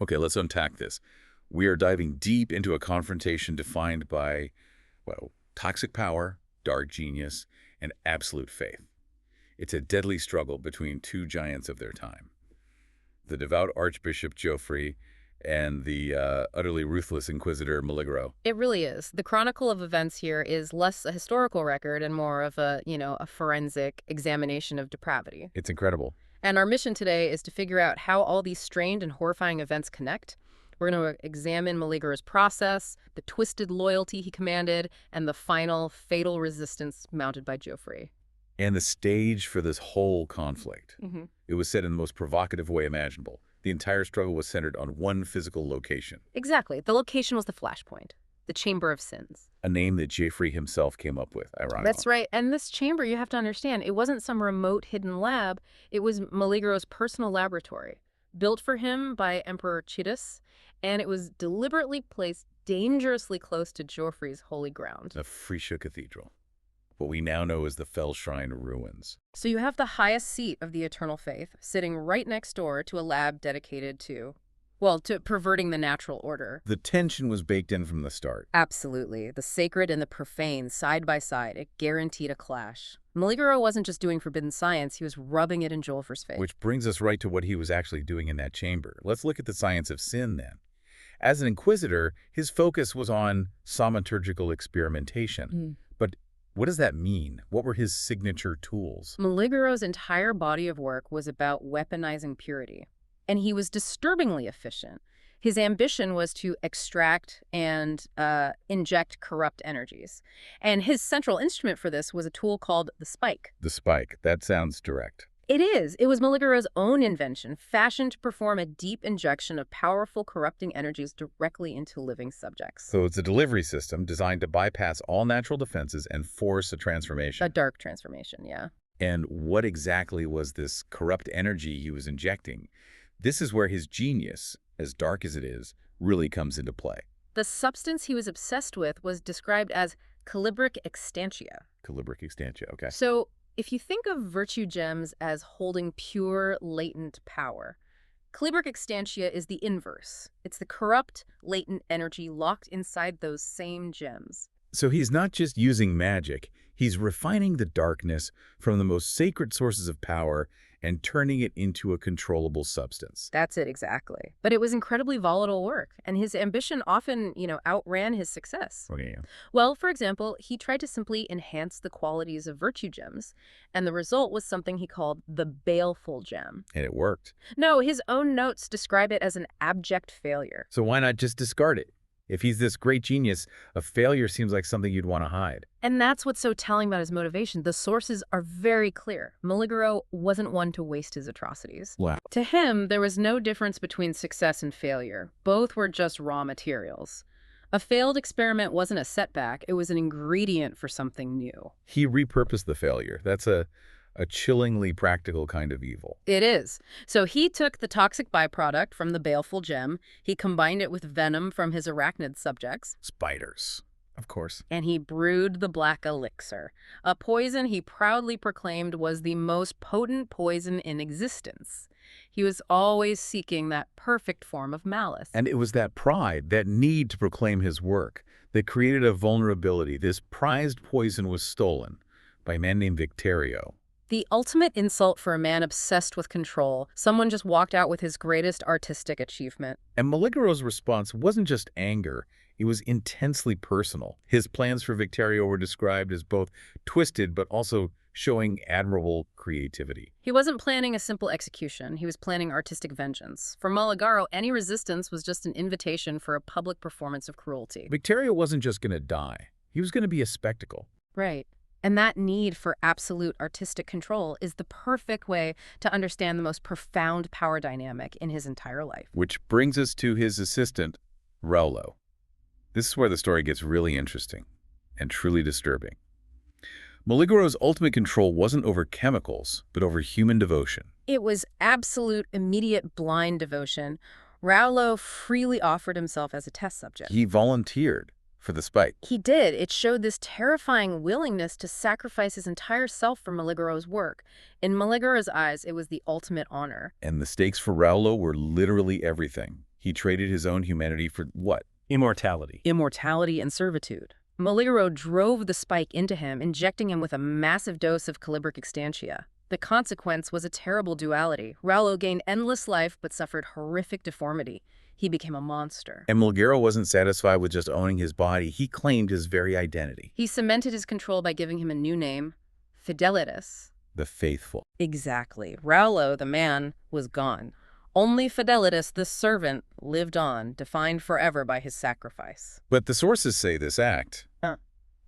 Okay, let's unpack this. We are diving deep into a confrontation defined by, well, toxic power, dark genius, and absolute faith. It's a deadly struggle between two giants of their time, the devout Archbishop Geofri and the utterly ruthless Inquisitor Maligaro. It really is. The chronicle of events here is less a historical record and more of a forensic examination of depravity. It's incredible. And our mission today is to figure out how all these strange and horrifying events connect. We're going to examine Maligaro's process, the twisted loyalty he commanded, and the final fatal resistance mounted by Geofri. And the stage for this whole conflict. It was set in the most provocative way imaginable. The entire struggle was centered on one physical location. Exactly. The location was the flashpoint, the Chamber of Sins. A name that Geofri himself came up with, ironically. That's right. And this chamber, you have to understand, it wasn't some remote hidden lab. It was Maligaro's personal laboratory, built for him by Emperor Chidus, and it was deliberately placed dangerously close to Geofri's holy ground. The Freesia Cathedral. What we now know as the Fell Shrine ruins. So you have the highest seat of the eternal faith sitting right next door to a lab dedicated to perverting the natural order. The tension was baked in from the start. Absolutely. The sacred and the profane, side by side, it guaranteed a clash. Maligaro wasn't just doing forbidden science, he was rubbing it in Geofri's face. Which brings us right to what he was actually doing in that chamber. Let's look at the science of sin then. As an inquisitor, his focus was on thaumaturgical experimentation. But what does that mean? What were his signature tools? Maligaro's entire body of work was about weaponizing purity. And he was disturbingly efficient. His ambition was to extract and inject corrupt energies. And his central instrument for this was a tool called the spike. The spike. That sounds direct. It is. It was Maligaro's own invention, fashioned to perform a deep injection of powerful corrupting energies directly into living subjects. So it's a delivery system designed to bypass all natural defenses and force a transformation. A dark transformation, yeah. And what exactly was this corrupt energy he was injecting? This is where his genius, as dark as it is, really comes into play. The substance he was obsessed with was described as calibric extantia. Calibric extantia, okay. So if you think of virtue gems as holding pure, latent power, calibric extantia is the inverse. It's the corrupt, latent energy locked inside those same gems. So he's not just using magic, he's refining the darkness from the most sacred sources of power and turning it into a controllable substance. That's it, exactly. But it was incredibly volatile work, and his ambition often, outran his success. Okay, yeah. Well, for example, he tried to simply enhance the qualities of virtue gems, and the result was something he called the baleful gem. And it worked. No, his own notes describe it as an abject failure. So why not just discard it? If he's this great genius, a failure seems like something you'd want to hide. And that's what's so telling about his motivation. The sources are very clear. Maligaro wasn't one to waste his atrocities. Wow. To him, there was no difference between success and failure. Both were just raw materials. A failed experiment wasn't a setback. It was an ingredient for something new. He repurposed the failure. That's a chillingly practical kind of evil. It is. So he took the toxic byproduct from the baleful gem, he combined it with venom from his arachnid subjects. Spiders, of course. And he brewed the black elixir, a poison he proudly proclaimed was the most potent poison in existence. He was always seeking that perfect form of malice. And it was that pride, that need to proclaim his work, that created a vulnerability. This prized poison was stolen by a man named Victario. The ultimate insult for a man obsessed with control. Someone just walked out with his greatest artistic achievement. And Maligaro's response wasn't just anger. It was intensely personal. His plans for Victario were described as both twisted but also showing admirable creativity. He wasn't planning a simple execution. He was planning artistic vengeance. For Maligaro, any resistance was just an invitation for a public performance of cruelty. Victario wasn't just going to die. He was going to be a spectacle. Right. And that need for absolute artistic control is the perfect way to understand the most profound power dynamic in his entire life. Which brings us to his assistant, Raulo. This is where the story gets really interesting and truly disturbing. Maligaro's ultimate control wasn't over chemicals, but over human devotion. It was absolute, immediate, blind devotion. Raulo freely offered himself as a test subject. He volunteered for the spike. He did. It showed this terrifying willingness to sacrifice his entire self for Maligaro's work. In Maligaro's eyes, it was the ultimate honor. And the stakes for Raulo were literally everything. He traded his own humanity for what? Immortality. Immortality and servitude. Maligaro drove the spike into him, injecting him with a massive dose of calibric extantia. The consequence was a terrible duality. Raulo gained endless life but suffered horrific deformity. He became a monster. And Maligaro wasn't satisfied with just owning his body. He claimed his very identity. He cemented his control by giving him a new name, Fidelitas. The faithful. Exactly. Raulo, the man, was gone. Only Fidelitas, the servant, lived on, defined forever by his sacrifice. But the sources say this act,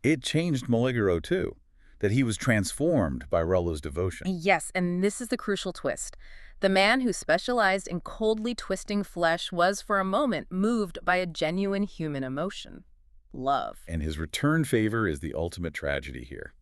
it changed Maligaro too, that he was transformed by Raulo's devotion. Yes, and this is the crucial twist. The man who specialized in coldly twisting flesh was, for a moment, moved by a genuine human emotion. Love. And his return favor is the ultimate tragedy here.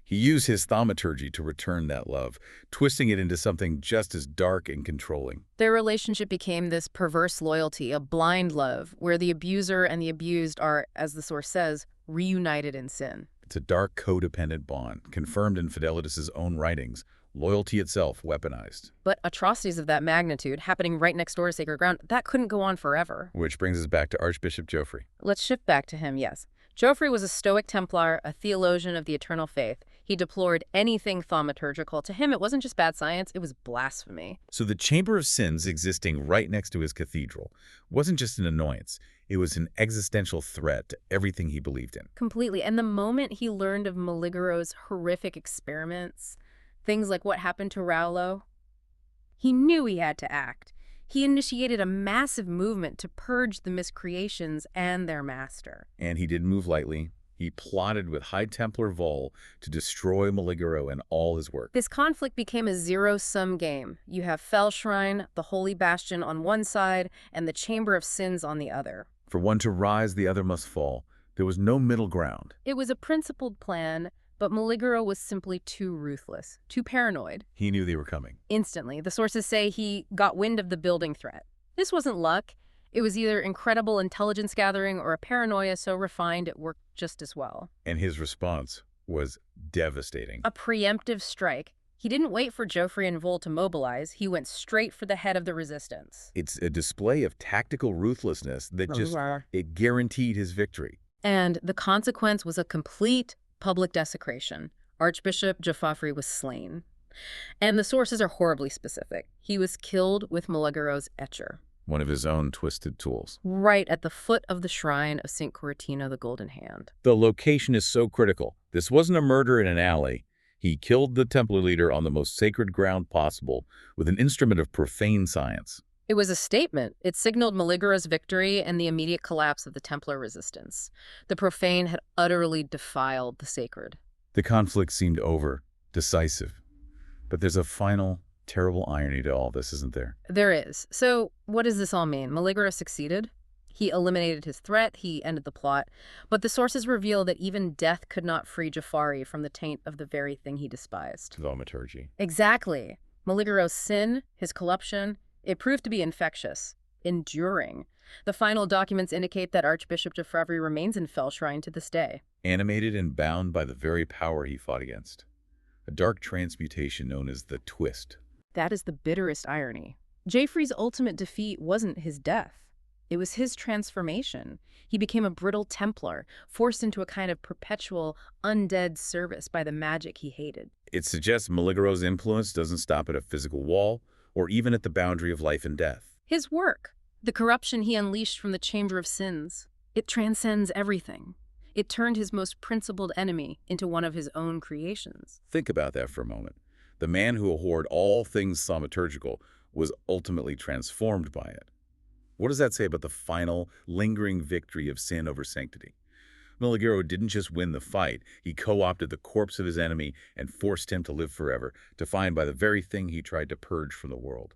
He used his thaumaturgy to return that love, twisting it into something just as dark and controlling. Their relationship became this perverse loyalty, a blind love, where the abuser and the abused are, as the source says, reunited in sin. It's a dark codependent bond, confirmed in Fidelitas' own writings, loyalty itself weaponized. But atrocities of that magnitude, happening right next door to sacred ground, that couldn't go on forever. Which brings us back to Archbishop Geofri. Let's shift back to him, yes. Geofri was a Stoic Templar, a theologian of the eternal faith. He deplored anything thaumaturgical. To him, it wasn't just bad science, it was blasphemy. So the Chamber of Sins existing right next to his cathedral wasn't just an annoyance. It was an existential threat to everything he believed in. Completely. And the moment he learned of Maligaro's horrific experiments, things like what happened to Raulo, he knew he had to act. He initiated a massive movement to purge the miscreations and their master. And he didn't move lightly. He plotted with High Templar Vol to destroy Maligaro and all his work. This conflict became a zero-sum game. You have Fellshrine, the Holy Bastion on one side, and the Chamber of Sins on the other. For one to rise, the other must fall. There was no middle ground. It was a principled plan, but Maligaro was simply too ruthless, too paranoid. He knew they were coming. Instantly, the sources say he got wind of the building threat. This wasn't luck. It was either incredible intelligence gathering or a paranoia so refined it worked just as well. And his response was devastating. A preemptive strike. He didn't wait for Geofri and Vol to mobilize. He went straight for the head of the resistance. It's a display of tactical ruthlessness that it guaranteed his victory. And the consequence was a complete public desecration. Archbishop Geofri was slain. And the sources are horribly specific. He was killed with Maligaro's etcher. One of his own twisted tools. Right at the foot of the shrine of St. Curatina, the Golden Hand. The location is so critical. This wasn't a murder in an alley. He killed the Templar leader on the most sacred ground possible with an instrument of profane science. It was a statement. It signaled Maligaro's victory and the immediate collapse of the Templar resistance. The profane had utterly defiled the sacred. The conflict seemed over, decisive. But there's a final, terrible irony to all this, isn't there? There is. So what does this all mean? Maligaro succeeded. He eliminated his threat. He ended the plot. But the sources reveal that even death could not free Geofri from the taint of the very thing he despised. Thaumaturgy. Exactly. Maligaro's sin, his corruption, it proved to be infectious, enduring. The final documents indicate that Archbishop Geofri remains in Fellshrine to this day. Animated and bound by the very power he fought against. A dark transmutation known as the Twist. That is the bitterest irony. Geofri's ultimate defeat wasn't his death. It was his transformation. He became a brittle Templar, forced into a kind of perpetual, undead service by the magic he hated. It suggests Maligaro's influence doesn't stop at a physical wall or even at the boundary of life and death. His work, the corruption he unleashed from the Chamber of Sins, it transcends everything. It turned his most principled enemy into one of his own creations. Think about that for a moment. The man who abhorred all things thaumaturgical was ultimately transformed by it. What does that say about the final, lingering victory of sin over sanctity? Maligaro didn't just win the fight. He co-opted the corpse of his enemy and forced him to live forever, defined by the very thing he tried to purge from the world.